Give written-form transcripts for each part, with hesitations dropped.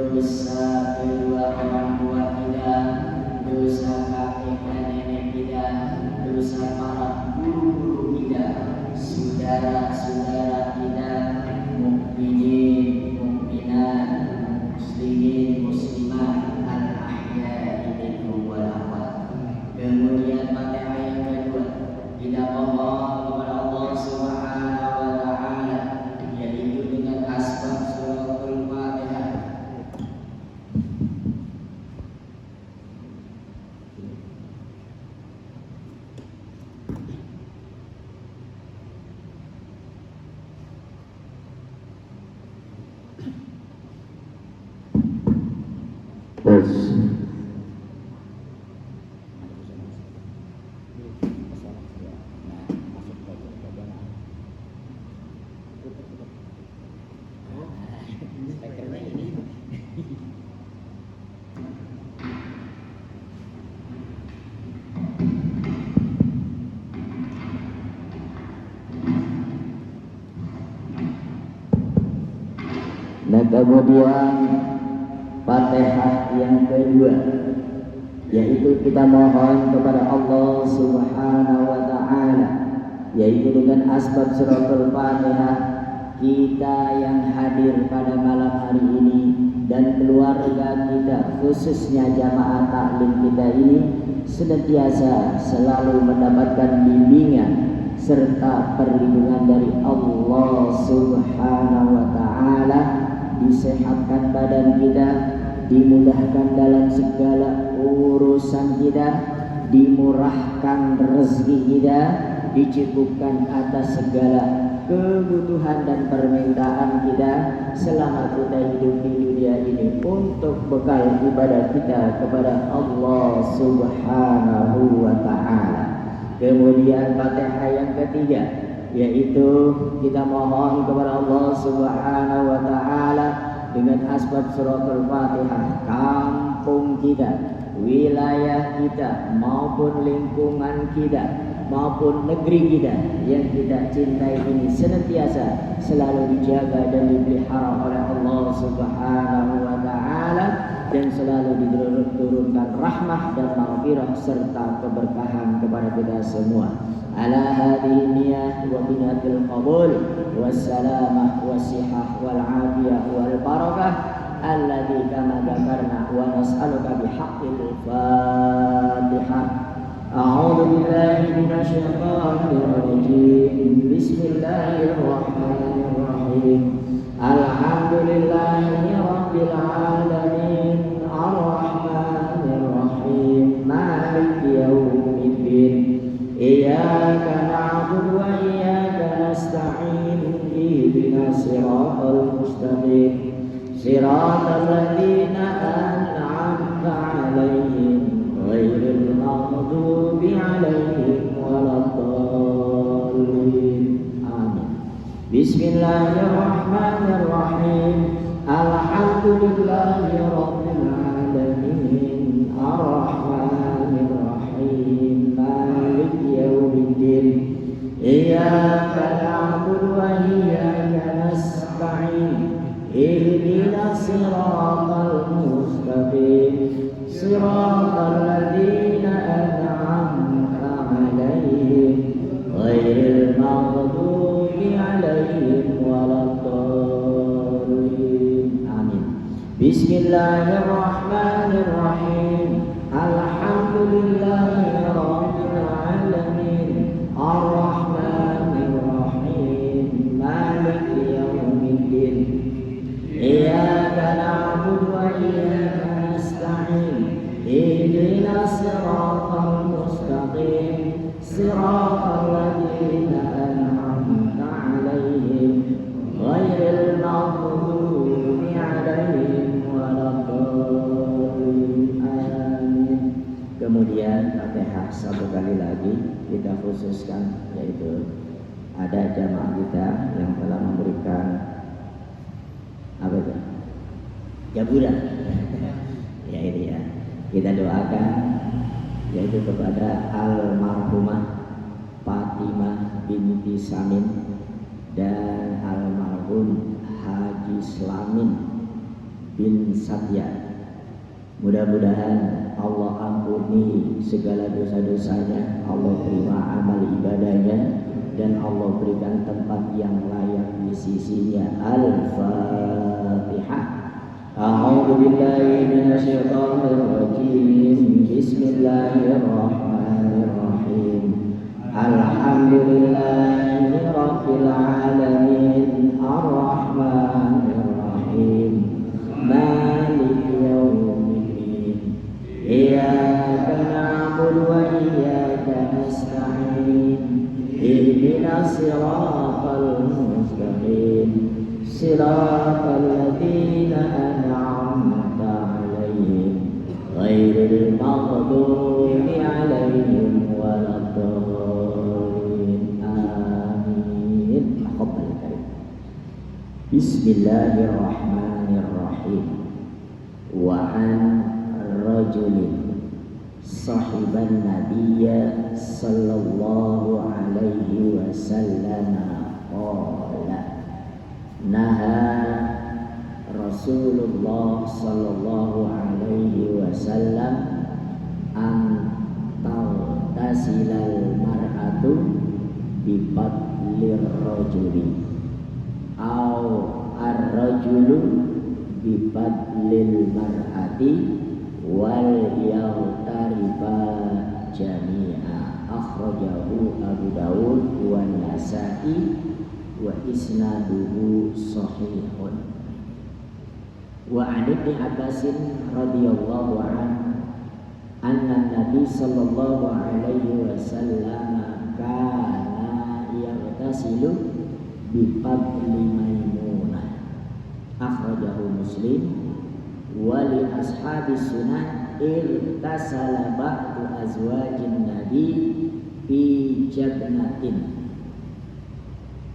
dosa kedua orang tua kita, dosa kakek dan nenek kita, dosa para guru-guru kita, saudara-saudara kita, mukminin, mukminat, muslimin, muslimat, al-ahya'i minhum wal amwat. Kemudian Fatihah yang kedua, kita mohon kepada Allah Subhanahu wa taala, yaitu dengan asbab suratul Fatihah. Dan kemudian Fatihah yang kedua, yaitu kita mohon kepada Allah Subhanahu wa taala, yaitu dengan asbab suratul Fatihah, kita yang hadir pada malam hari ini dan keluarga kita, khususnya jamaah taklim kita ini, senantiasa selalu mendapatkan bimbingan serta perlindungan dari Allah Subhanahu wa taala, disehatkan badan kita, dimudahkan dalam segala urusan kita, dimurahkan rezeki kita, dicukupkan atas segala kebutuhan dan permintaan kita selama kita hidup di dunia ini untuk bekal ibadah kita kepada Allah Subhanahu wa taala. Kemudian Fatihah yang ketiga, yaitu kita mohon kepada Allah Subhanahu wa taala dengan asbab suratul Fatihah, kampung kita, wilayah kita maupun lingkungan kita maupun negeri kita yang kita cintai ini senantiasa selalu dijaga dan dipelihara oleh Allah Subhanahu wa taala, dan selalu diturunkan rahmah dan maghfirah serta keberkahan kepada kita semua. Ala hadhihi niyyah wa binatil qabul wassalamah wassihah wal afiyah wal barakah alladzi kama dzakarna wa nas'aluka bihaqqil Fatihah. A'udzu billahi minasy syaithanir rajim. Bismillahirrahmanirrahim. Alhamdulillahi rabbil alamin, arrahmanir rahim, maliki yaumiddin. Iyyaka na'budu wa iyyaka nasta'in. Ihdinas siratal mustaqim. Siratal ladzina an'amta 'alaihim ghairil maghdubi 'alaihim waladdallin. Amin. Bismillahirrahmanirrahim. Alhamdulillahi rabbil alamin, arrahmanir rahim, maliki yaumiddin. Iyyaka na'budu wa iyyaka nasta'in. Ihdinas siratal mustaqim. Siratal ladzina an'amta 'alaihim ghairil maghdubi 'alaihim waladdallin. Amin. Bismillahirrahmanirrahim. Alhamdulillahi rabbil alamin, arrahmanir rahim, maliki yaumiddin. Iyyaka na'budu wa iyyaka nasta'in. Ihdinas siratal mustaqim. Siratal ladzina an'amta 'alaihim ghairil maghdubi 'alaihim waladdallin. Amin. Kemudian Fatihah satu kali lagi kita khususkan, yaitu ada jamaah kita yang telah memberikan apa itu? Jaburan. Ya ini ya. Kita doakan yaitu kepada almarhumah Fatimah binti Samin dan almarhum Haji Slamin bin Satya. Mudah-mudahan Allah ampuni segala dosa-dosanya, Allah terima amal ibadahnya, dan Allah berikan tempat yang layak di sisinya. Al-Fatihah. A'udzu billahi minasyaitonir rajim. Bismillahirrahmanirrahim. Alhamdulillahi rabbil alamin. Ar-Rahmanir Rahim. Maliki yaumiddin. Iyyaka na'budu wa iyyaka nasta'in. Ihdinas siratal mustaqim. Siratal ladzina an'amta 'alaihim ghairil maghdubi 'alaihim waladdallin. Amin. Taqabbal karim. Bismillahirrahmanirrahim. Wa an rajulin sahiban nabiyya sallallahu alaihi wasallam qala naha Rasulullah sallallahu alaihi wasallam an tasilal mar'atu bi fadlir rajuli au ar-rajulu bi fadlil mar'ati wal yaghtariba jami'a. Akhrajahu Abu Dawud wa Nasa'i wa isnaduhu sahihun. Wa 'an Ibnu Abbas radhiyallahu anhu anna Nabi sallallahu alaihi wasallam kana yaghtasilu bi fadli Maimunah. Akhrajahu Muslim wa li ashabis sunan irtasala ba'du azwajin nabi fi jabnatin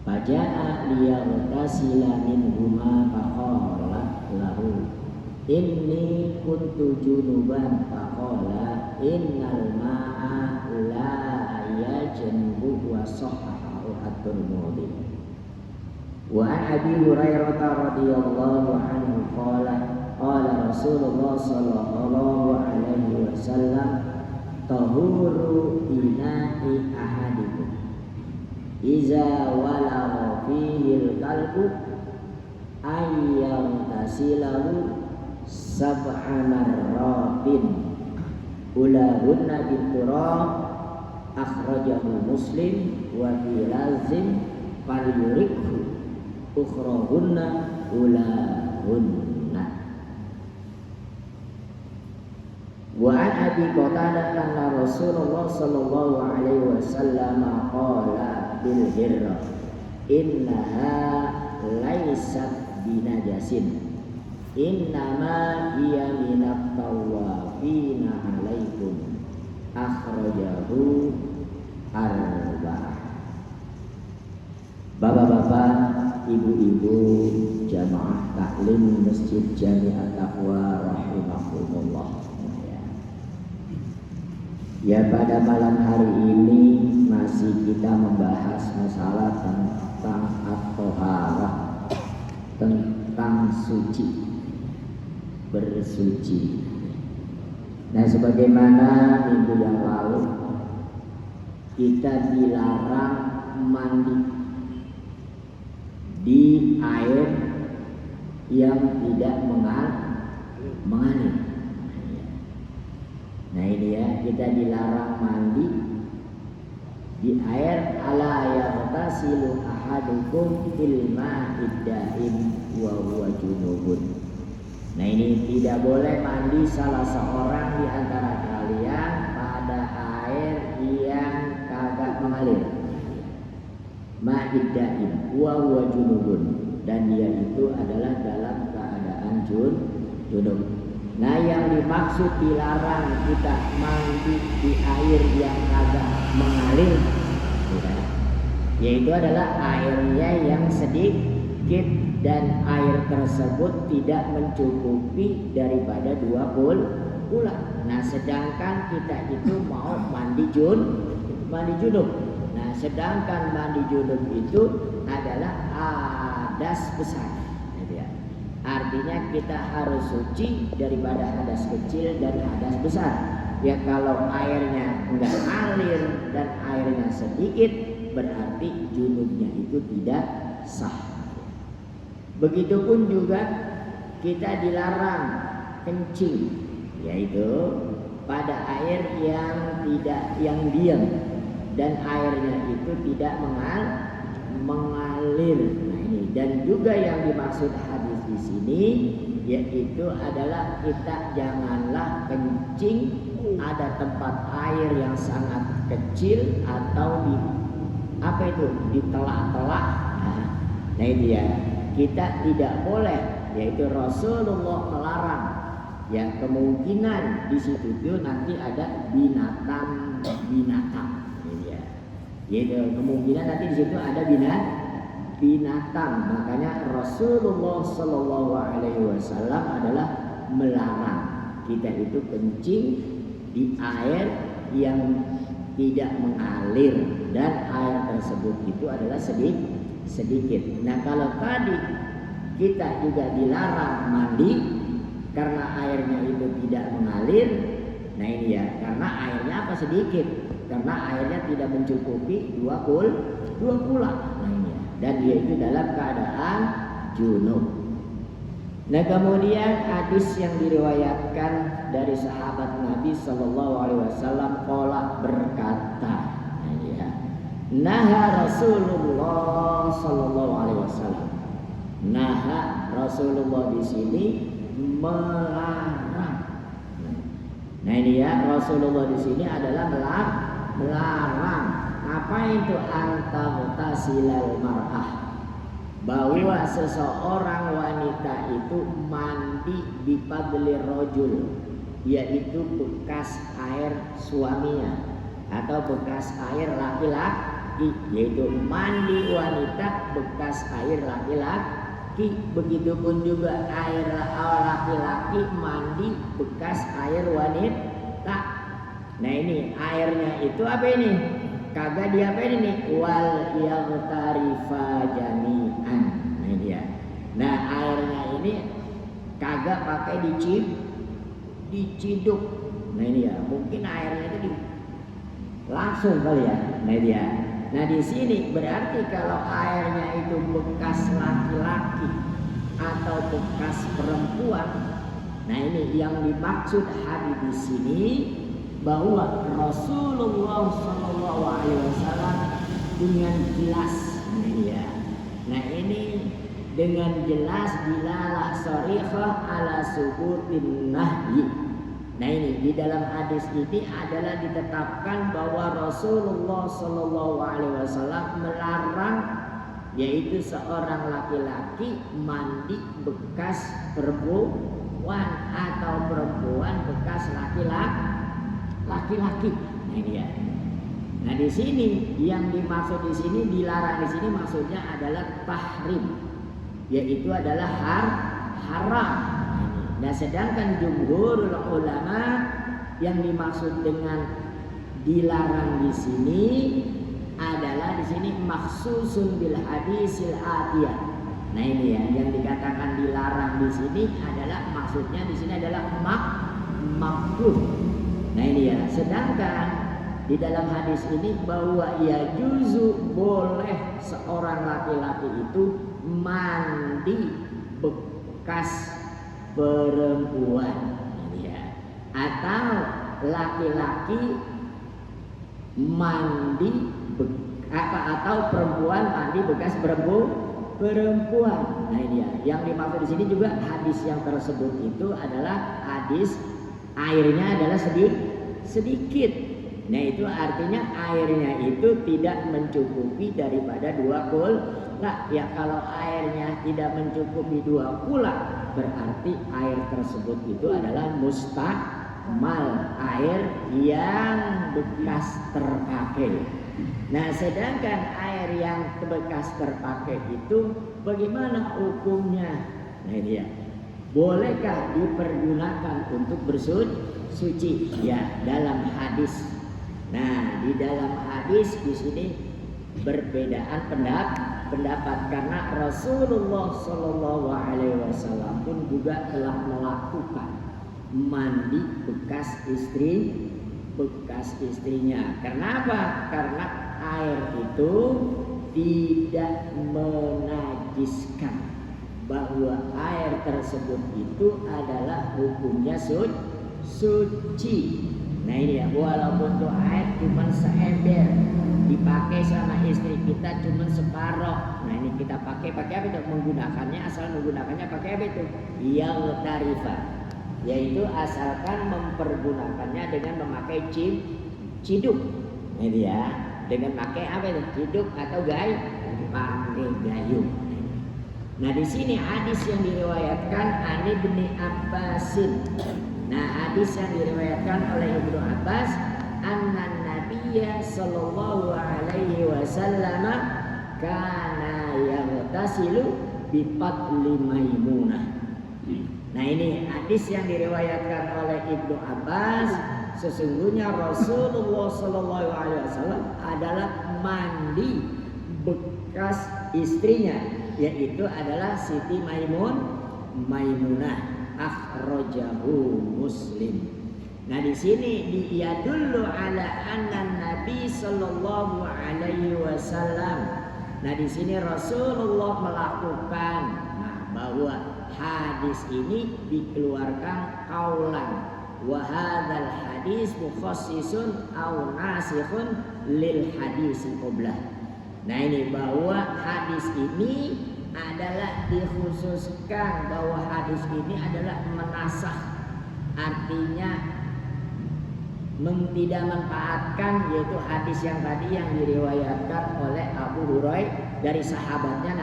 faja'a liyagtasila minhuma faqala lahu inni kuntu junuban faqala innal ma'a la yajnubu wa sahhahu at-Tirmidzi. Wa an Abi Hurairah radhiyallahu anhu qala qala Rasulullah sallallahu alaihi wasallam tahuru ina'i ahadikum iza walagha fihi al-qalbu ayyam tasilahu sab'a marratin ulahunna biturab. Akhrajahu Muslim wa fi lazim falyurikhu ukhrahunna ulahunna. Wa an Abi Qatadah anna Rasulullah sallallahu alaihi wasallam qala bil hirra innaha laysat binajasin innama hiya minat tawafina alaikum. Akhrajahu arba'ah. Bapak-bapak, ibu-ibu jamaah taklim Masjid Jami'at Taqwa rahimahumullah. Ya, pada malam hari ini masih kita membahas masalah tentang at-thaharah, tentang suci, bersuci. Nah, sebagaimana minggu yang lalu kita dilarang mandi di air yang tidak mengalir. Nah ini ya, kita dilarang mandi di air ala yaghtasilu ahadukum fil ma'id da'im wa huwa junubun. Nah ini tidak boleh mandi salah seorang di antara kalian pada air yang kagak mengalir. Ma'id da'im wa huwa junubun, dan dia itu adalah dalam keadaan junub. Nah yang dimaksud dilarang kita mandi di air yang kagak mengalir, yaitu adalah airnya yang sedikit dan air tersebut tidak mencukupi daripada 2 bulan. Nah sedangkan kita itu mau mandi junub. Nah sedangkan mandi junub itu adalah hadas besar, gitu ya. artinya kita harus suci daripada hadas kecil dan hadas besar. Ya kalau airnya enggak ngalir dan airnya sedikit, berarti junubnya itu tidak sah. Begitupun juga kita dilarang kencing, yaitu pada air yang diam dan airnya itu tidak mengalir. Nah ini, dan juga yang dimaksud hadis di sini yaitu adalah kita janganlah kencing ada tempat air yang sangat kecil atau di telak-telak. Nah ini ya, kita tidak boleh, yaitu Rasulullah melarang. Ya kemungkinan di situ itu nanti ada binatang. Ini ya. Yaitu kemungkinan nanti di situ ada binatang. Makanya Rasulullah Shallallahu Alaihi Wasallam adalah melarang kita itu kencing di air yang tidak mengalir dan air tersebut itu adalah sedikit. Nah kalau tadi kita juga dilarang mandi karena airnya itu tidak mengalir. Nah ini ya, karena airnya apa sedikit, karena airnya tidak mencukupi dua kula. Nah ini ya, dan dia itu dalam keadaan junub. Nah kemudian hadis yang diriwayatkan dari sahabat Nabi Sallallahu Alaihi Wasallam qala berkata, ya, naha Rasulullah Sallallahu Alaihi Wasallam. Naha Rasulullah di sini melarang. Nah ini ya, Rasulullah di sini adalah melarang. Apa itu antaghtasilal mar'ah? Bahwa seseorang wanita itu mandi bifadli rajul, yaitu bekas air suaminya atau bekas air laki-laki, yaitu mandi wanita bekas air laki-laki. Begitupun juga air laki-laki mandi bekas air wanita. Nah ini airnya itu apa ini? Kagak diapain ini? Wal yaghtarifa jami'an. Nah dia. Nah airnya ini kagak pakai diciduk. Nah ini ya, mungkin airnya itu langsung kali ya. Nah dia. Nah di sini berarti kalau airnya itu bekas laki-laki atau bekas perempuan. Nah ini yang dimaksud hadis di sini, bahwa Rasulullah Shallallahu Alaihi Wasallam dengan jelas, ya. Nah ini dengan jelas dilalah sharihah ala subutin nahyi. Nah ini di dalam hadis ini adalah ditetapkan bahwa Rasulullah Shallallahu Alaihi Wasallam melarang, yaitu seorang laki-laki mandi bekas perempuan atau perempuan bekas laki-laki. Nah ini ya. Nah di sini yang dimaksud di sini, dilarang di sini maksudnya adalah tahrim, yaitu adalah haram. Nah sedangkan jumhurul ulama yang dimaksud dengan dilarang di sini adalah di sini maksusun bil hadisil atiyah. Nah ini ya, yang dikatakan dilarang di sini adalah maksudnya di sini adalah makruh. Nah ini ya, sedangkan di dalam hadis ini bahwa ya juzu boleh seorang laki-laki itu mandi bekas perempuan, ya. Atau laki-laki mandi atau perempuan mandi bekas perempuan. Nah ini ya, yang dimaksud di sini juga hadis yang tersebut itu adalah hadis airnya adalah sedikit. Nah itu artinya airnya itu tidak mencukupi daripada dua kula. Ya kalau airnya tidak mencukupi dua kula, berarti air tersebut itu adalah mustakmal, air yang bekas terpakai. Nah sedangkan air yang bekas terpakai itu bagaimana hukumnya? Nah dia, bolehkah dipergunakan untuk bersuci? Ya, dalam hadis. Nah, di dalam hadis di sini berbedaan pendapat karena Rasulullah Shallallahu Alaihi Wasallam pun juga telah melakukan mandi bekas istrinya. Kenapa? Karena air itu tidak menajiskan, bahwa air tersebut itu adalah hukumnya suci. Nah ini ya, walaupun tuh air cuma seember, dipakai sama istri kita cuma separoh. Nah ini kita pakai apa itu? Menggunakannya, asal menggunakannya pakai apa itu? Yang tarifah, yaitu asalkan mempergunakannya dengan memakai ciduk. Nah ini ya, dengan pakai apa itu? Ciduk atau pakai gayung. Nah di sini hadis yang diriwayatkan an Ibnu Abbasin. Nah hadis yang diriwayatkan oleh Ibnu Abbas, anna Nabiyya sallallahu alaihi wasallam kana yaghtasilu bi fadli Maimunah. Nah ini hadis yang diriwayatkan oleh Ibnu Abbas, sesungguhnya Rasulullah sallallahu alaihi wasallam adalah mandi bekas istrinya, yaitu adalah Siti Maimunah. Akhrajahu Muslim. Nah di sini diyadullu ala anna Nabi sallallahu alaihi wasallam. Nah di sini Rasulullah melakukan bahwa hadis ini dikeluarkan kaulan. Wa hadzal hadis mukhassisun aw nasikhun lil hadis qablah. Nah ini bahwa hadis ini adalah dikhususkan, bahwa hadis ini adalah menasakh, artinya tidak memanfaatkan, yaitu hadis yang tadi yang diriwayatkan oleh Abu Hurairah dari sahabatnya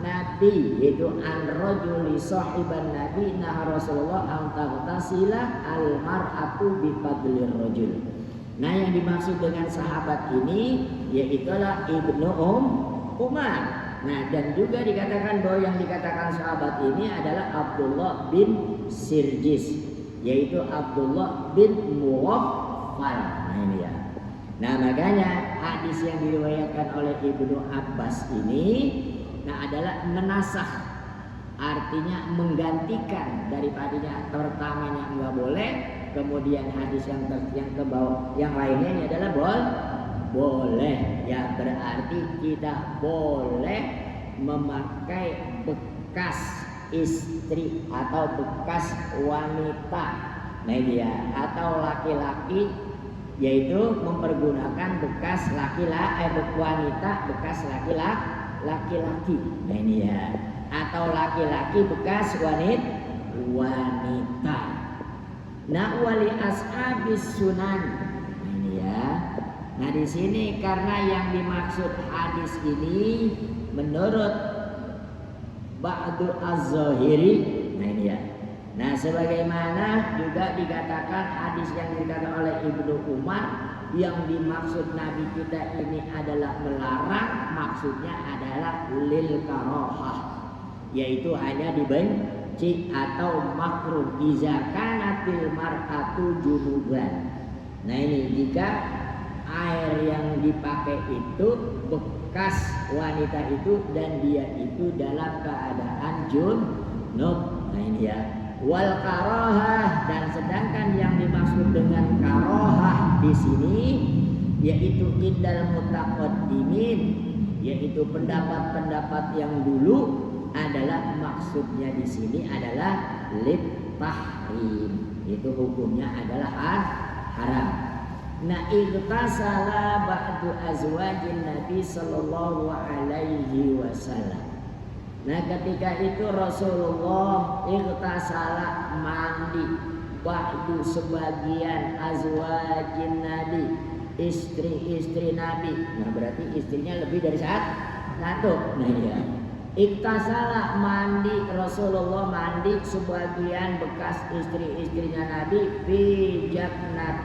Nabi, yaitu an rajuli sahiban Nabi nah Rasulullah an taghtasila al mar'atu bi fadlir rajul. Nah yang dimaksud dengan sahabat ini yaitulah Ibnu Umar. Nah dan juga dikatakan bahwa yang dikatakan sahabat ini adalah Abdullah bin Sirjis, yaitu Abdullah bin Muwaffal. Nah ini ya. Nah makanya hadis yang diriwayatkan oleh Ibnu Abbas ini adalah menasakh, artinya menggantikan daripadanya pertamanya enggak boleh, kemudian hadis yang ke bawah yang lainnya ini adalah boleh. Ya berarti kita boleh memakai bekas istri atau bekas wanita. Nah ini ya, atau laki-laki, yaitu mempergunakan bekas wanita bekas laki-laki. Nah ini ya, atau laki-laki bekas wanita. Nah wali ashabis sunan. Nah ini ya. Nah di sini karena yang dimaksud hadis ini menurut ba'du az-zahiri. Nah ini ya. Nah sebagaimana juga dikatakan hadis yang dikatakan oleh Ibnu Umar, yang dimaksud Nabi kita ini adalah melarang, maksudnya adalah lil karahah, yaitu hanya dibenci atau makruh iza kanatil mar'atu junuban. Nah ini jika air yang dipakai itu bekas wanita itu dan dia itu dalam keadaan junub. Nah ini ya. Wal karahah, dan sedangkan yang dimaksud dengan karahah di sini yaitu indal mutaqaddimin, yaitu pendapat-pendapat yang dulu adalah maksudnya di sini adalah lit tahrim, itu hukumnya adalah haram. Nah igtasala ba'du azwajin Nabi sallallahu alaihi wasallam. Nah ketika itu Rasulullah igtasala mandi ba'du sebagian azwajin Nabi, istri-istri Nabi. Nah berarti istrinya lebih dari satu. Nah ya. Igtasala mandi, Rasulullah mandi sebagian bekas istri-istrinya Nabi fi jannah.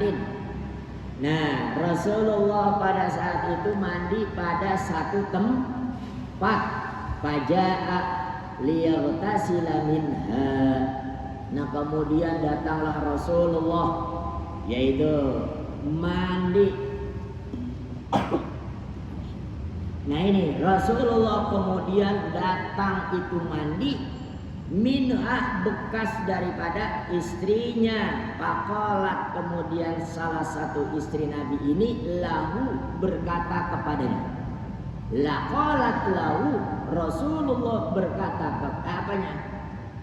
Nah Rasulullah pada saat itu mandi pada satu tempat, faja'a liyaghtasila minha. Nah kemudian datanglah Rasulullah, yaitu mandi. Nah ini Rasulullah kemudian datang itu mandi minha bekas daripada istrinya. Faqalat, kemudian salah satu istri Nabi ini lahu berkata kepadanya. Laqalat lahu, Rasulullah berkata apanya?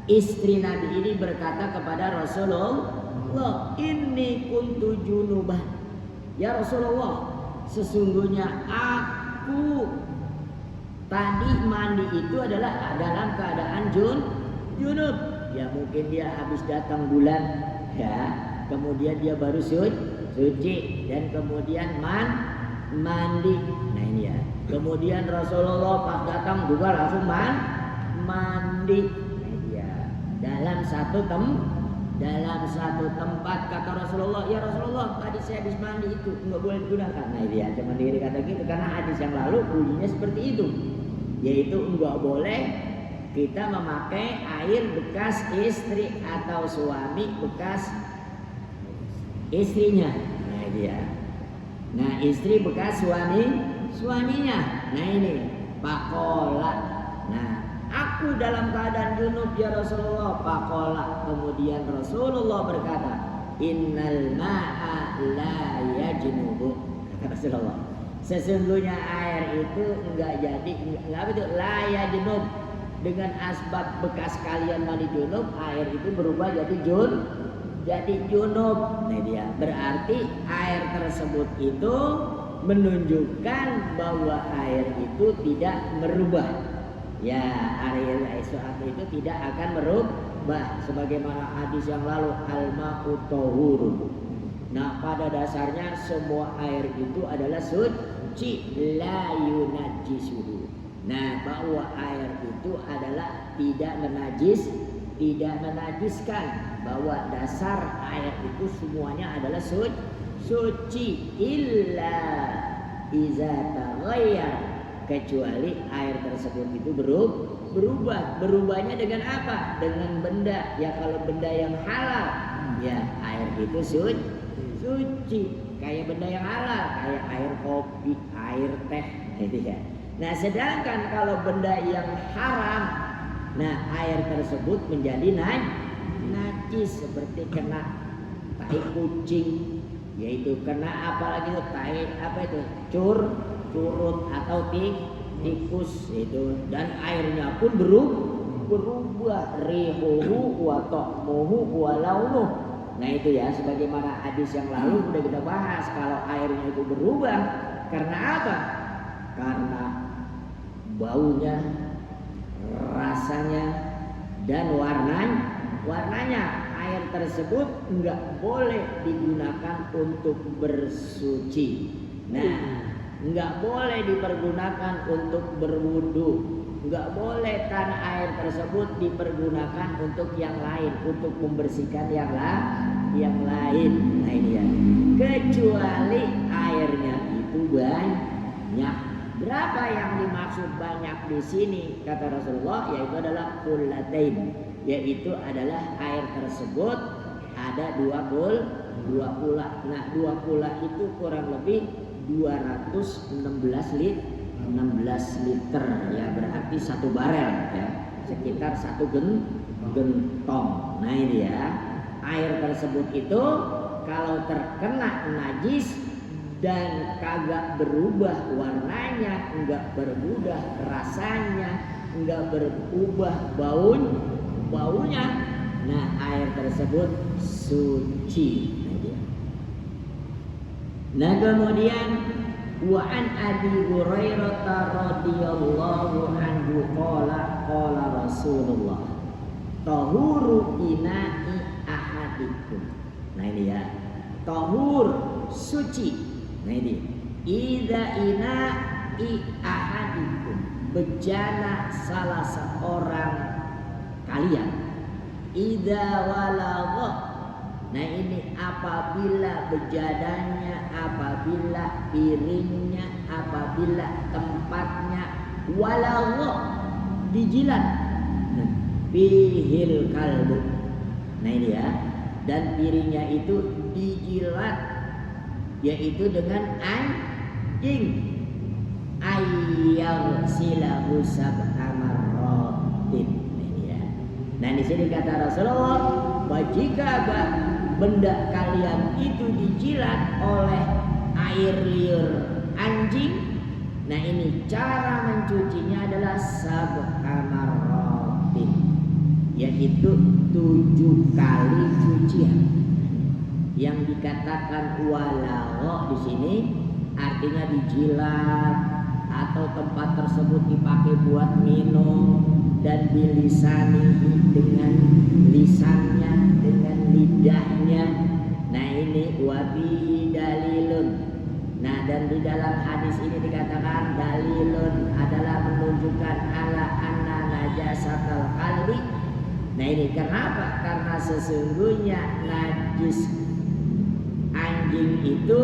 Istri Nabi ini berkata kepada Rasulullah, inni kuntu junubah. Ya Rasulullah, sesungguhnya aku tadi mandi itu adalah dalam keadaan junub. Ya mungkin dia habis datang bulan, ya, kemudian dia baru suci dan kemudian mandi. Nah ini ya. Kemudian Rasulullah pas datang juga langsung mandi. Nah ini ya. Dalam satu tempat kata Rasulullah, ya Rasulullah tadi saya habis mandi itu nggak boleh digunakan. Nah ini ya, cuma diri kata gitu karena hadis yang lalu bunyinya seperti itu, yaitu nggak boleh kita memakai air bekas istri atau suami bekas istrinya. Nah dia, nah istri bekas suaminya. Nah ini pakola. Nah aku dalam keadaan junub ya Rasulullah. Pakola, kemudian Rasulullah berkata, innal ma'a la yajnubu. Kata Rasulullah, sesungguhnya air itu enggak jadi, enggak betul, la yajnub. Dengan asbab bekas kalian mandi junub, air itu berubah jadi junub. Nah dia, berarti air tersebut itu menunjukkan bahwa air itu tidak merubah. Ya, air saat itu tidak akan merubah, sebagaimana hadis yang lalu, al-ma'u tahurun. Nah pada dasarnya semua air itu adalah suci, la yunajjisuhu. Nah bahwa air itu adalah tidak menajiskan, bahwa dasar air itu semuanya adalah suci, illa iza taghayyar, kecuali air tersebut itu berubahnya dengan apa? Dengan benda. Ya kalau benda yang halal, ya air itu suci. Kayak benda yang halal, kayak air kopi, air teh, gitu ya. Nah sedangkan kalau benda yang haram, nah air tersebut menjadi najis, seperti kena tai kucing, yaitu kena apalagi itu tai apa itu curut atau tikus itu, dan airnya pun berubah, rihuhu wa ta'muhu wa launuh. Nah itu ya, sebagaimana hadis yang lalu sudah kita bahas, kalau airnya itu berubah karena apa? Karena baunya, rasanya, dan warnanya. Air tersebut enggak boleh digunakan untuk bersuci. Nah, enggak boleh dipergunakan untuk berwudu, enggak boleh tanah air tersebut dipergunakan untuk yang lain, untuk membersihkan yang lain. Nah ini ya, kecuali airnya itu banyak. Berapa yang dimaksud banyak di sini kata Rasulullah, yaitu adalah kullatain, yaitu adalah air tersebut ada dua kula. Nah 2 kula itu kurang lebih 216 liter ya, berarti 1 barel ya, sekitar 1 gentong. Nah ini ya, air tersebut itu kalau terkena najis dan kagak berubah warnanya, enggak berubah rasanya, enggak berubah baunya, nah air tersebut suci. Nah kemudian wa an Abi Hurairah radhiyallahu anhu qala Rasulullah tahuru ina'i ahadikum. Nah ini ya, tahur suci. Nah ini, idza ina'i ahadikum, bejana salah seorang kalian, idza walagha. Nah ini apabila bejananya, apabila piringnya, apabila tempatnya walagha dijilat, bihil kalbu. Nah ini ya, dan piringnya itu dijilat, yaitu dengan anjing, ayyam silahu sab'a marratin. Ini ya, Nah di sini kata Rasulullah, jika benda kalian itu dijilat oleh air liur anjing, nah ini cara mencucinya adalah sab'a marratin, yaitu 7 kali cucian. Yang dikatakan walagho di sini artinya dijilat atau tempat tersebut dipakai buat minum, dan bilisanihi dengan lisannya, dengan lidahnya. Nah ini wabihi dalilun. Nah dan di dalam hadis ini dikatakan dalilun adalah menunjukkan ala anna najasatal qalbi. Nah ini kenapa? Karena sesungguhnya najis anjing itu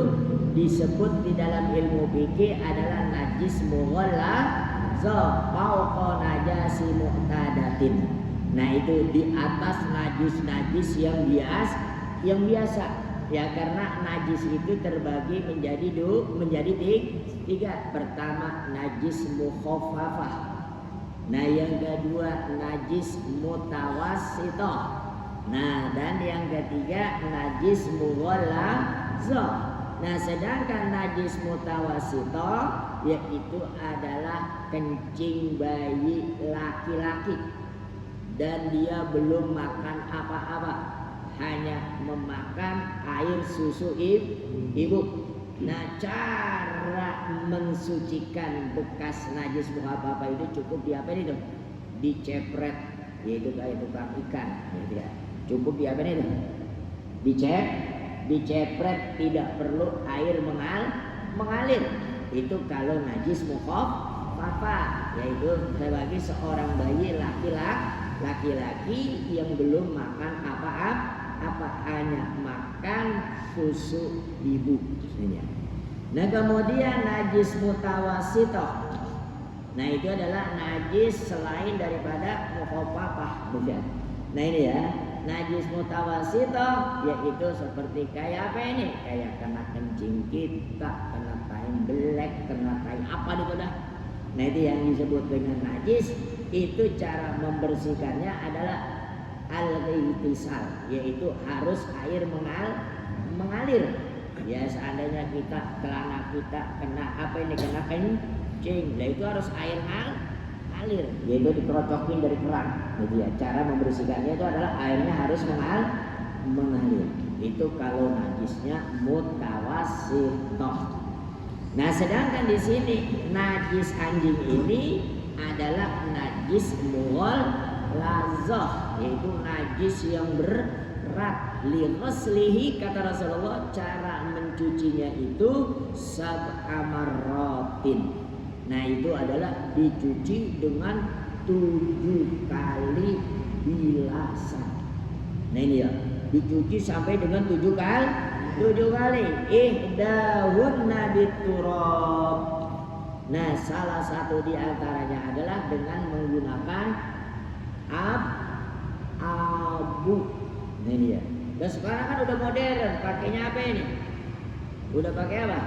disebut di dalam ilmu fikih adalah najis mughallazah fauqa najasi mu'tadatin. Nah itu di atas najis yang biasa. Ya karena najis itu terbagi menjadi 3. Pertama najis mukhaffafah. Nah yang kedua najis mutawassithah. Nah dan yang ketiga najis mughallazah. Nah sedangkan najis mutawassithah yaitu adalah kencing bayi laki-laki dan dia belum makan apa-apa, hanya memakan air susu ibu. Nah cara mensucikan bekas najis apa-apa itu cukup diapain itu? Dicepret, yaitu kayak tukang ikan, ya. Cukup diapain itu? Dicepret, tidak perlu air mengalir. Itu kalau najis mukhaffafah, yaitu bagi seorang bayi laki-laki yang belum makan apa-apa, hanya makan susu ibu. Nah kemudian najis mutawassithah. Nah itu adalah najis selain daripada mukhaffafah, bukan? Nah ini ya, najis mutawassithah yaitu seperti kayak apa ini? Kayak kena kencing kita, kena tai belek, kena tai apa itu dah. Nah itu yang disebut dengan najis. Itu cara membersihkannya adalah al-ghtisal, yaitu harus air mengalir. Ya seandainya celana kita kena apa ini, kena kencing, nah itu harus air mengalir, yaitu dikerocokin dari keran. Gitu ya. Cara membersihkannya itu adalah airnya harus mengalir. Itu kalau najisnya mutawassithah. Nah sedangkan di sini najis anjing ini adalah najis mughallazah, yaitu najis yang berat. Li ghuslihi kata Rasulullah, cara mencucinya itu sab'a marratin. Nah itu adalah dicuci dengan 7 kali bilasan. Nah ini ya, dicuci sampai dengan 7 kali. Ihdahunna biturab. Nah salah satu di antaranya adalah dengan menggunakan abu. Nah ini ya. Dan sekarang kan udah modern, pakainya apa ini? Udah pakai apa?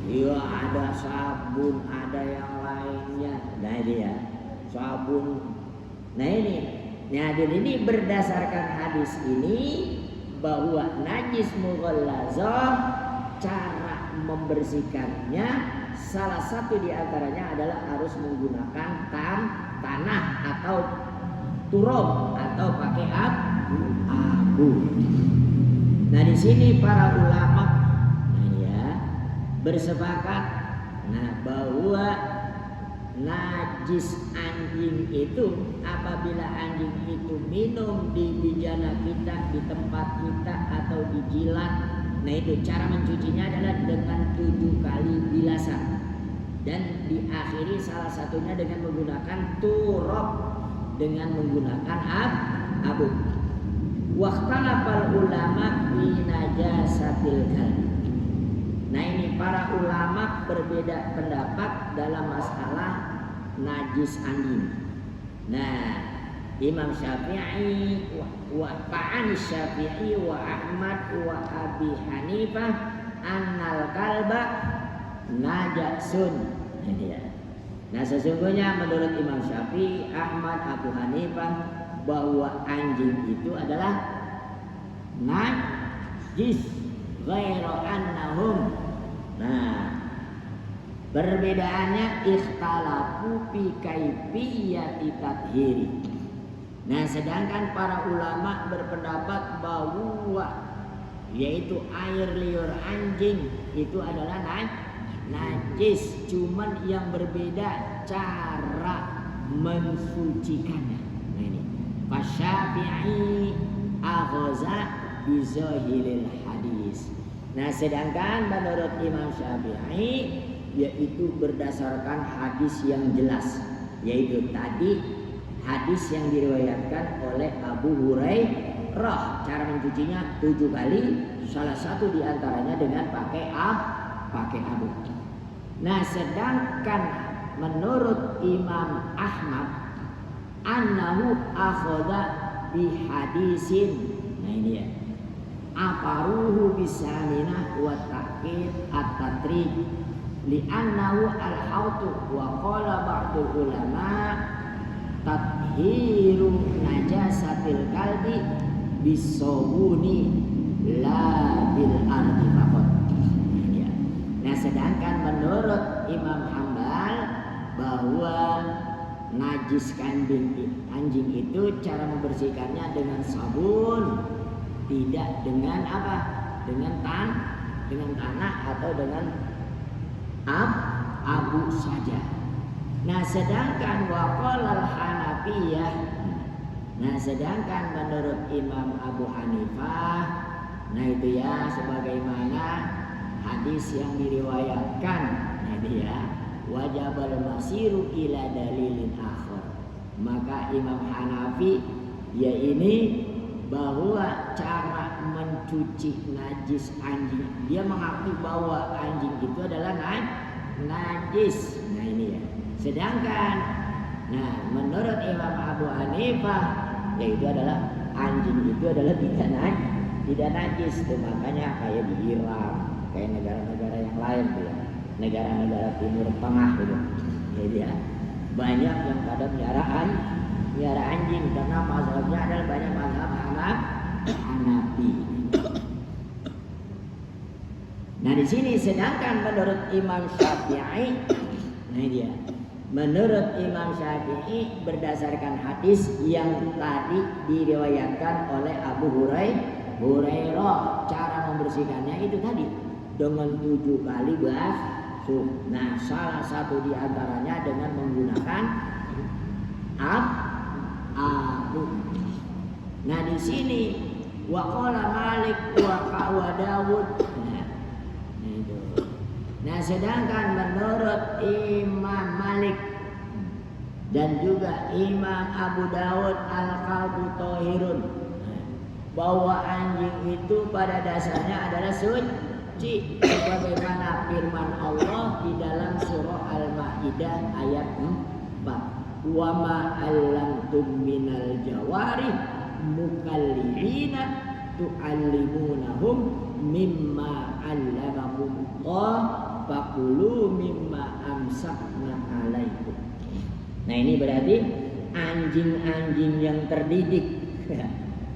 Iya ada sabun, ada yang lainnya. Nah ini ya, sabun. Nah ini berdasarkan hadis ini bahwa najis mughallazah cara membersihkannya salah satu di antaranya adalah harus menggunakan tanah atau turab atau pakai abu. Nah di sini para ulama bersepakat bahwa najis anjing itu apabila anjing itu minum di bijana kita, di tempat kita atau dijilat, nah itu cara mencucinya adalah dengan 7 kali bilasan dan diakhiri salah satunya dengan menggunakan turab, dengan menggunakan abu. Waqtalafal ulama fi najasatil kalbi. Nah ini para ulama berbeda pendapat dalam masalah najis anjing. Nah Imam Syafi'i Fa'an Syafi'i wa Ahmad wa Abi Hanifah annal kalba najasun. Nah sesungguhnya menurut Imam Syafi'i, Ahmad, Abu Hanifah bahwa anjing itu adalah najis, ghairu annahum. Nah, perbedaannya ikhtalafu fi kaifiyati tathhiri. Nah, sedangkan para ulama berpendapat bahwa yaitu air liur anjing itu adalah najis, cuman yang berbeda cara mensucikannya. Nah ini, Syafi'i aghaza bi zahiril hadis. Nah, sedangkan menurut Imam Syafi'i yaitu berdasarkan hadis yang jelas, yaitu tadi hadis yang diriwayatkan oleh Abu Hurairah, cara mencucinya 7 kali, salah satu diantaranya dengan pakai abu. Nah, sedangkan menurut Imam Ahmad annahu akhadha bi hadisin. Nah ini ya, aparuhu bisaminah wa ta'kid at-tatrij li'annahu al-hautu wa qala ba'dul ulama tathiru najasatil kalbi bisobuni la bil ardi faqat. Nah, sedangkan menurut Imam Hambal bahwa najis anjing itu cara membersihkannya dengan sabun, tidak dengan apa? Dengan tanah atau dengan abu saja. Nah, sedangkan waqalal Hanafiyah, nah sedangkan menurut Imam Abu Hanifah, nah itu ya sebagaimana hadis yang diriwayatkan, nah dia wajabal masiru ila dalilin akhar. Maka Imam Hanafi ya ini bahwa cara mencuci najis anjing, dia mengakui bahwa anjing itu adalah najis. Nah ini ya. Sedangkan nah menurut Imam Abu Hanifah yaitu adalah anjing itu adalah tidak najis tuh, makanya kayak di Iran, kayak negara-negara yang lain tuh ya, negara-negara Timur Tengah gitu. Jadi ya banyak yang pada melihara anjing karena mazhabnya adalah banyak mazhab Hanafi. Nah di sini sedangkan menurut Imam Syafi'i, nah dia menurut Imam Syafi'i berdasarkan hadis yang tadi diriwayatkan oleh Abu Hurairah, cara membersihkannya itu tadi dengan 7 kali basuh. Nah, salah satu diantaranya dengan menggunakan abu. Nah, di sini waqala Malik wa Dawud. Nah, sedangkan menurut Imam Malik dan juga Imam Abu Dawud al-qalbu thahirun, bahwa anjing itu pada dasarnya adalah suci, sebagaimana firman Allah di dalam surah Al-Maidah ayat 4, wa ma 'allamtum minal jawarih mukallibina tu'allimunahum mimma 'allamakumullah fakulu mimma amsakna alaikum. Nah ini berarti anjing-anjing yang terdidik.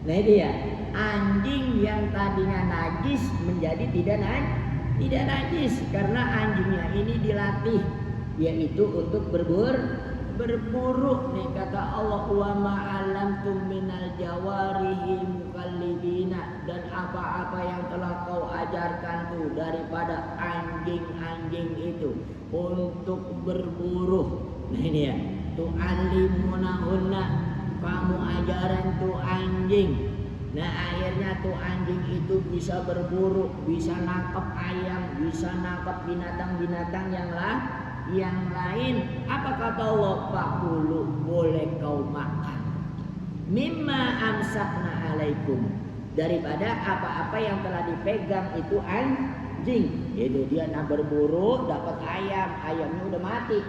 Nah itu ya, anjing yang tadinya najis menjadi tidak najis karena anjingnya ini dilatih yaitu untuk berburu. Nih kata Allah, wa ma'alamtum minal jawarihi mukallibina, dan apa-apa yang telah kau ajarkan tuh daripada anjing-anjing itu untuk berburu. Nah ini ya, tu'allimunahunna, kamu ajaran tuh anjing. Nah akhirnya tuh anjing itu bisa berburu, bisa nangkep ayam, bisa nangkep binatang-binatang yang lain. Apa kata Allah? Fakulu, boleh kau makan. Mimma amsakna alaikum, daripada apa-apa yang telah dipegang itu anjing. Yaitu dia nak berburu, dapat ayam, ayamnya udah mati,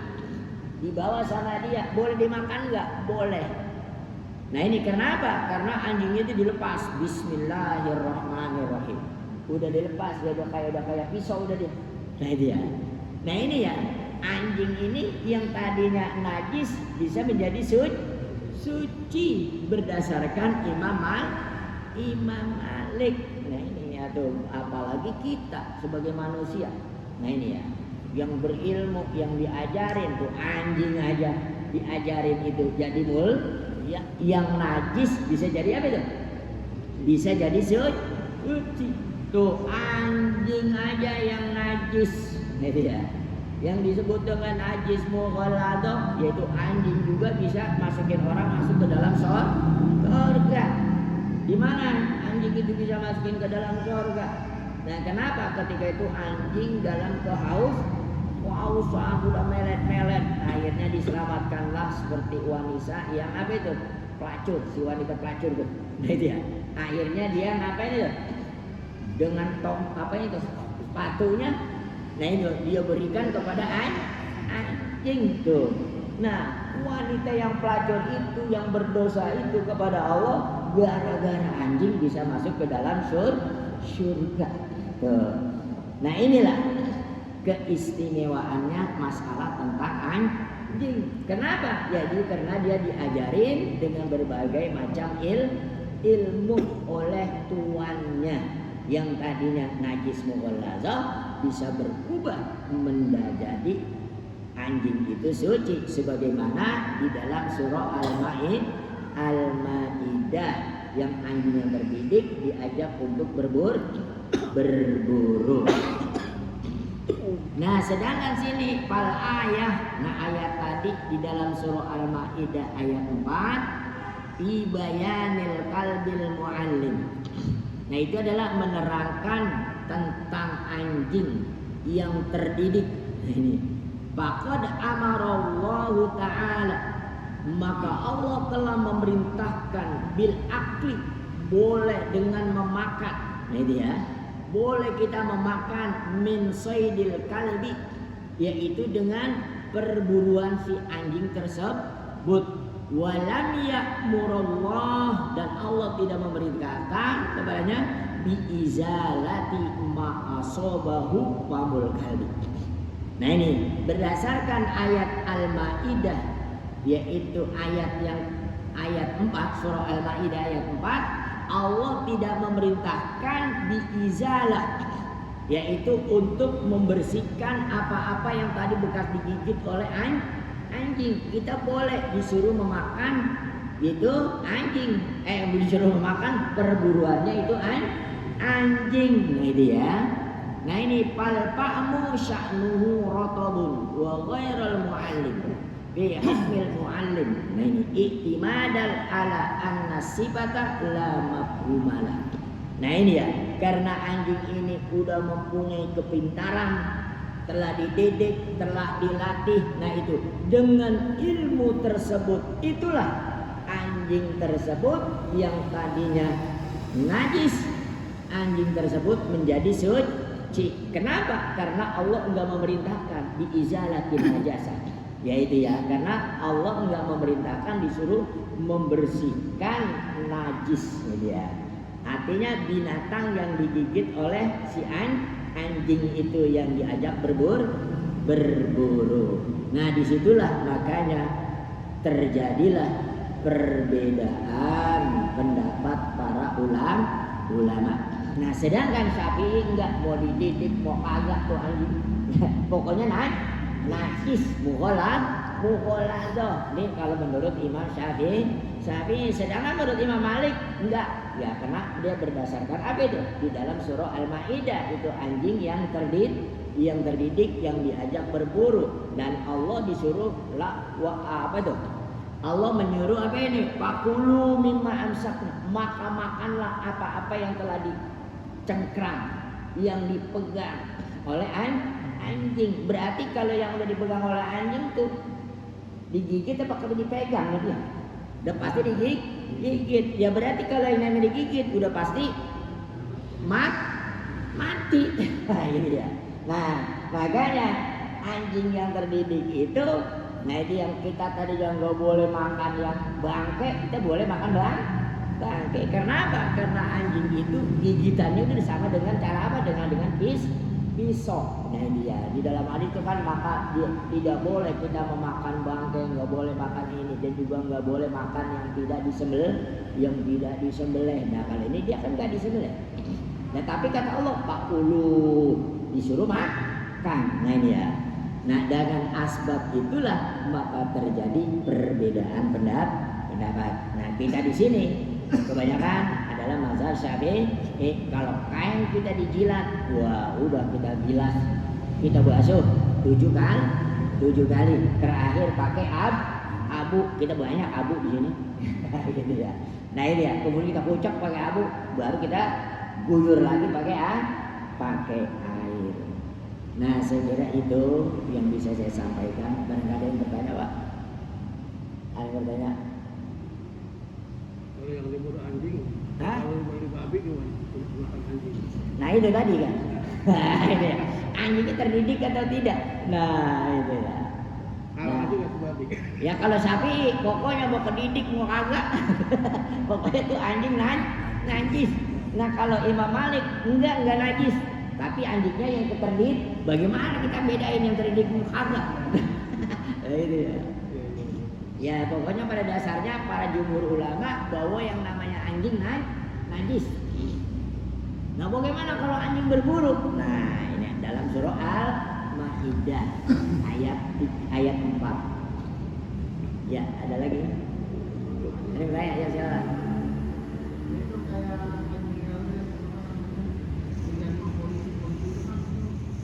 dibawa sama dia, boleh dimakan nggak? Boleh. Nah ini kenapa? Karena anjingnya itu dilepas. Bismillahirrahmanirrahim. Udah dilepas, dia udah kayak pisau udah dia. Nah dia. Nah ini ya, anjing ini yang tadinya najis bisa menjadi suci berdasarkan Imam Malik. Nah ini atau apalagi kita sebagai manusia. Nah ini ya, yang berilmu, yang diajarin tuh anjing aja diajarin itu jadi ya, yang najis bisa jadi apa itu? Bisa jadi suci. Tuh anjing aja yang najis. Nah itu ya. Yang disebut dengan najis mughalladah, yaitu anjing juga bisa masukin orang masuk ke dalam surga. Di mana anjing itu bisa masukin ke dalam surga? Nah, kenapa ketika itu anjing dalam kehausan udah melet-melet, akhirnya diselamatkanlah seperti wanita yang apa itu? Pelacur, si wanita pelacur tuh. Nah itu ya. Akhirnya dia ngapain itu? Dengan apa itu? Sepatunya. Nah itu dia berikan kepada anjing tuh. Nah wanita yang pelacur itu, yang berdosa itu kepada Allah, gara-gara anjing bisa masuk ke dalam surga tuh. Nah inilah keistimewaannya masalah tentang anjing. Kenapa? Jadi karena dia diajarin dengan berbagai macam ilmu oleh tuannya, yang tadinya najis mughalladah bisa berubah menjadi anjing itu suci, sebagaimana di dalam surah Al-Maidah yang anjing yang terdidik diajak untuk berburu. Nah sedangkan sini fal ayah, nah ayat tadi di dalam surah Al-Maidah ayat 4 fi bayanil qalbil muallim. Nah itu adalah menerangkan tentang anjing yang terdidik. Ini faqad amarallahu ta'ala, maka Allah telah memerintahkan bil akli, boleh dengan memakan. Nah itu ya, boleh kita memakan min saydil kalbi, yaitu dengan perburuan si anjing tersebut. Walam ya'murallah, dan Allah tidak memerintahkan kepadanya biizalati ma'asobahu famul kalbi. Nah ini berdasarkan ayat Al-Maidah, yaitu ayat 4 surah Al-Maidah ayat 4, Allah tidak memerintahkan biizalah, yaitu untuk membersihkan apa-apa yang tadi bekas digigit oleh anjing. Kita boleh disuruh memakan itu anjing, disuruh memakan perburuannya itu anjing. Nah itu ya. Nah ini fal fa'mu sya'nuhu ratabun wa ghairal muallim bi hukmil muallim. Nah ini i'timadan ala anna sifata la mafhumalah. Nah ini ya, karena anjing ini udah mempunyai kepintaran, telah dididik, telah dilatih. Nah itu dengan ilmu tersebut, itulah anjing tersebut yang tadinya najis, anjing tersebut menjadi suci. Kenapa? Karena Allah enggak memerintahkan biizalatin najasah, yaitu ya, karena Allah enggak memerintahkan disuruh membersihkan najis, ya. Artinya binatang yang digigit oleh si anjing itu yang diajak berburu. Nah disitulah makanya terjadilah perbedaan pendapat para ulama. Nah sedangkan Syafi'i enggak, mau dididik mau kagak tuh anjing, pokoknya najis mughalladah. Ini kalau menurut Imam Syafi'i. Sedangkan menurut Imam Malik enggak. Ya karena dia berdasarkan apa itu? Di dalam surah Al-Maidah itu anjing yang terdidik yang diajak berburu, dan Allah disuruh apa itu? Allah menyuruh apa ini? Fakulu mimma amsakna, maka makanlah apa-apa yang telah dicengkram, yang dipegang oleh anjing. Berarti kalau yang udah dipegang oleh anjing tuh digigit apa kalau dipegang gitu ya? Udah pasti digigit. Ya berarti kalau yang namanya digigit udah pasti mati. Nah ini ya. Nah makanya anjing yang terdidik itu, nah itu yang kita tadi yang gak boleh makan yang bangke, kita boleh makan bangke. Karena apa? Karena anjing itu gigitannya itu sama dengan cara apa? Dengan pisau. Nah dia di dalam hadis itu kan maka tidak boleh kita memakan bangkai, nggak boleh makan ini, dan juga nggak boleh makan yang tidak disembelih. Nah kali ini dia kan nggak disembelih. Nah tapi kata Allah pakulu, disuruh makan. Nah ini ya. Nah dengan asbab itulah maka terjadi perbedaan pendapat. Nah kita di sini kebanyakan adalah mazhab Syafi'i. Kalau kain kita dijilat, wah udah kita bilas, kita basuh 7 kali. Terakhir pakai abu, kita banyak abu di sini. Gitu ya. Nah ini ya, kemudian kita kocok pakai abu, baru kita guyur lagi pakai air. Nah saya kira itu yang bisa saya sampaikan. Barangkali yang bertanya Pak. Ada yang bertanya? Kalau yang libur anjing, kalau libur babi gimana? Makan anjing. Nah itu tadi kan. Itu ya. Anjingnya terdidik atau tidak? Nah itu ya. Kalau anjing atau babi? Ya kalau sapi pokoknya mau kedidik mau kagak. Pokoknya tuh anjing najis. Nah kalau Imam Malik enggak najis. Tapi anjingnya yang terdidik. Bagaimana kita bedain yang terdidik mau kagak? Itu ya. Ya pokoknya pada dasarnya para jumhur ulama bahwa yang namanya anjing najis. Nah bagaimana kalau anjing berburu? Nah ini dalam surah Al-Maidah ayat 4. Ya ada lagi. Ada yang tanya ya silakan.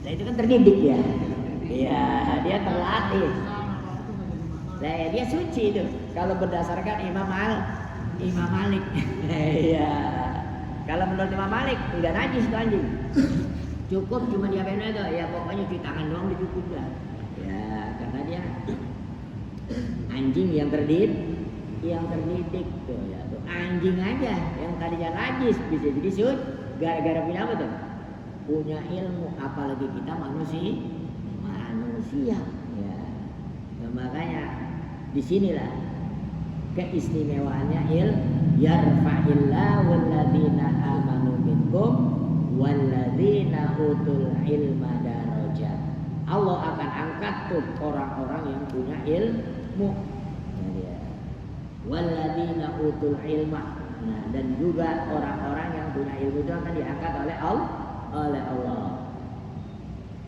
Nah itu kan terdidik ya. Iya dia terlatih. Nah, dia suci itu kalau berdasarkan Imam Malik. Iya. Kalau menurut Imam Malik enggak najis itu anjing. Cukup cuma diapain itu ya pokoknya cuci tangan doang udah cukup lah. Ya karena dia anjing yang terdidik tuh ya tuh anjing aja yang tadinya najis bisa jadi suci gara-gara punya apa tuh? Punya ilmu, apalagi kita manusia. Ya. Nah, makanya disinilah keistimewaannya yarfa'illahu walladzina amanu minkum walladzina utul ilma darajat. Allah akan angkat tuh orang-orang yang punya ilmu. Ya. Walladzina utul ilma. Nah, dan juga orang-orang yang punya ilmu itu akan diangkat oleh Allah.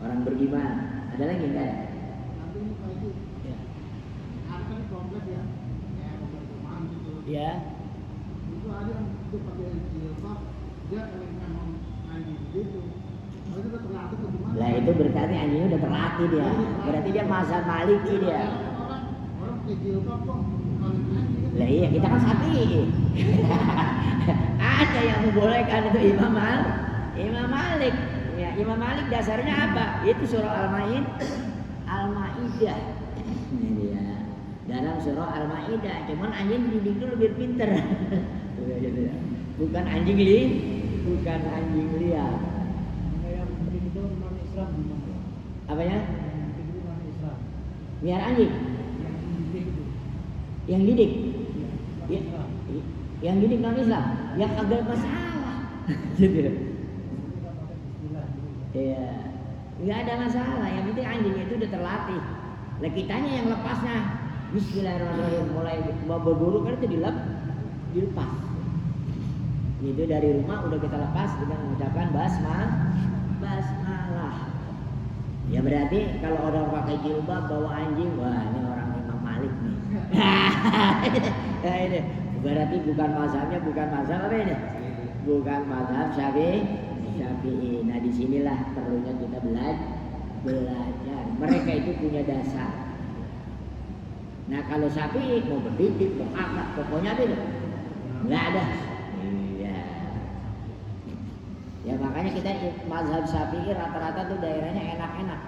Orang beriman. Ada lagi enggak? Ya. Itu ada yang itu pakai jilbab, dia memang anjing gitu. Itu udah terlatih ke gimana? Lah itu berarti anjingnya udah terlatih dia. Berarti dia mazhab Maliki dia. Orang pakai jilbab kok kalau anjing. Lah iya kita kan sapi. Ada yang membolehkan itu Imam Malik. Ya, Imam Malik dasarnya apa? Itu surah Al-Maidah. Ini dia. Dalam surah Al-Maidah, cuman anjing dididik itu lebih pinter. Bukan anjing liar. Yang penting itu non Islam gimana? Apanya? Non Islam. Biar anjing. Yang didik. Yang didik non Islam. Yang kagak masalah. Gitu. Iya. Enggak ada masalah. Yang penting anjingnya itu udah terlatih. Lah kitanya yang lepasnya. Bismillahirrahmanirrahim mulai mau berburu kan itu dilepas. Itu dari rumah udah kita lepas dengan mengucapkan basmalah. Ya berarti kalau orang pakai jilbab bawa anjing, wah ini orang Imam Malik nih. Nah ini berarti bukan mazhab apa ini? Bukan mazhab Syafi'i. Nah disinilah perlunya kita belajar. Mereka itu punya dasar. Nah kalau sapi mau berdidik, mau akad, pokoknya itu nggak ada. Iya. Ya makanya kita mazhab Syafi'i rata-rata tuh daerahnya enak-enak.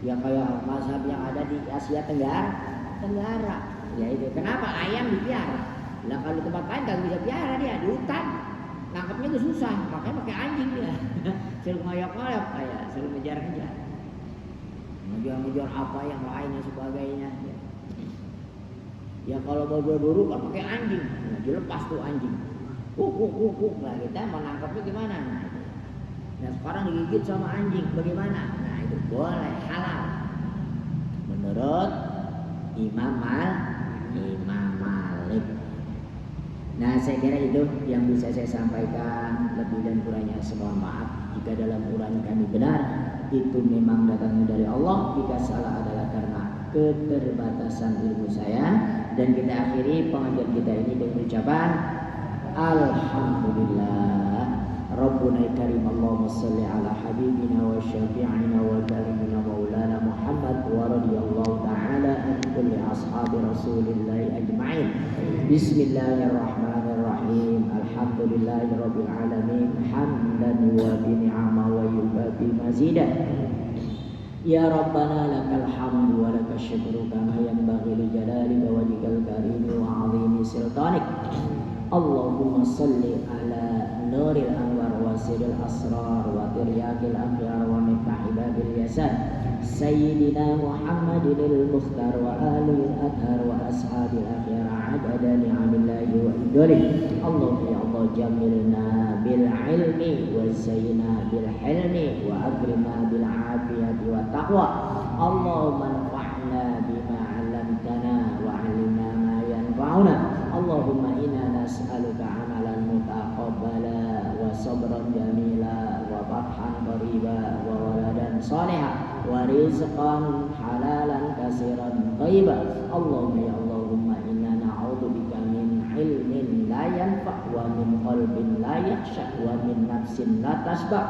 Ya kayak mazhab yang ada di Asia Tenggara. Ya itu. Kenapa ayam dipiara? Lah kalau tempat lain nggak bisa piara dia di hutan. Nangkapnya tuh susah, makanya pakai anjing dia. Suruh ngoyok-ngoyok kayak, suruh ngejar-ngejar. Ngejar apa yang lainnya sebagainya. Ya kalau mau berburu kan pakai anjing, nah, dilepas tuh anjing. Lah kita mau nangkapnya gimana? Nah, Nah sekarang digigit sama anjing, bagaimana? Nah itu boleh, halal. Menurut Imam Malik. Nah saya kira itu yang bisa saya sampaikan. Lebih dan kurangnya mohon maaf. Jika dalam uraian kami benar, itu memang datangnya dari Allah. Jika salah adalah karena keterbatasan ilmu saya. Dan kita akhiri pengajian kita ini dengan ucapan Alhamdulillah Rabbuna karim. Allahumma salli ala habibina wa syafi'ina wa karimina maulana Muhammad wa radiyallahu ta'ala an kulli ashabi rasulillahi ajma'in. Bismillahirrahmanirrahim. Alhamdulillahi rabbil alamin. Hamdan wa bini'ama wa yubabi mazidah. Ya Rabbana lakal hamdu wa lakal syukru kama yanbaghi li jalalika wajhikal karim wa 'azimi sultanik. Allahumma salli ala nuril anwar wa siril asrar wa tiryakil akhyar wa miftahil babil yasar Sayyidina Muhammadin al-Mukhtar wa alihi al-athhar wa ashabil akhyar adada ni'amillahi wa idolih. Allahumma ya Allah jamilna bil ilmi wa zayyina bil hilmi wa akrimna bil afiyati wa taqwa. Allahumma anfa'na bima 'allamtana wa 'allimna ma yanfa'una. Allahumma inna nas'aluka amalan mutaqabbala wa sabran jamila wa fathan qariba wa waladan salihah wa rizqan halalan katsiran thayyiban. Allahumma ya Allahumma inna na'udzubika min ilmin la yanfa' wa min qalbin la yakhsha wa min nafsin la tashba'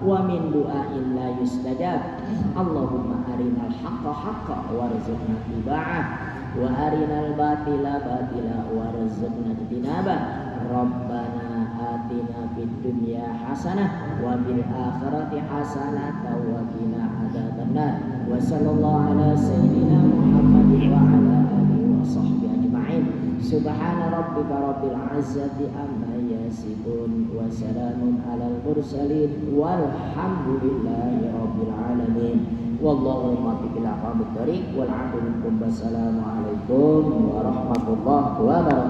wa min du'ain la yustajab. Allahumma arinal haqqa haqqa warzuqna ittiba'ah wa arinal batila batila warzuqna ijtinabah. Rabbana atina fid dunya hasanah wa fil akhirati hasanah wa qina adzabannar. Wa sallallahu ala sayyidina Muhammadin wa ala alihi wa sahbihi ajma'in. Subhana rabbika rabbil izzati amma yasifun wa salamun alal mursalin walhamdulillahi rabbil alamin. Wallahu muwaffiq ila aqwamit thoriq wal 'afwu minkum. Wassalamu alaikum warahmatullahi wabarakatuh.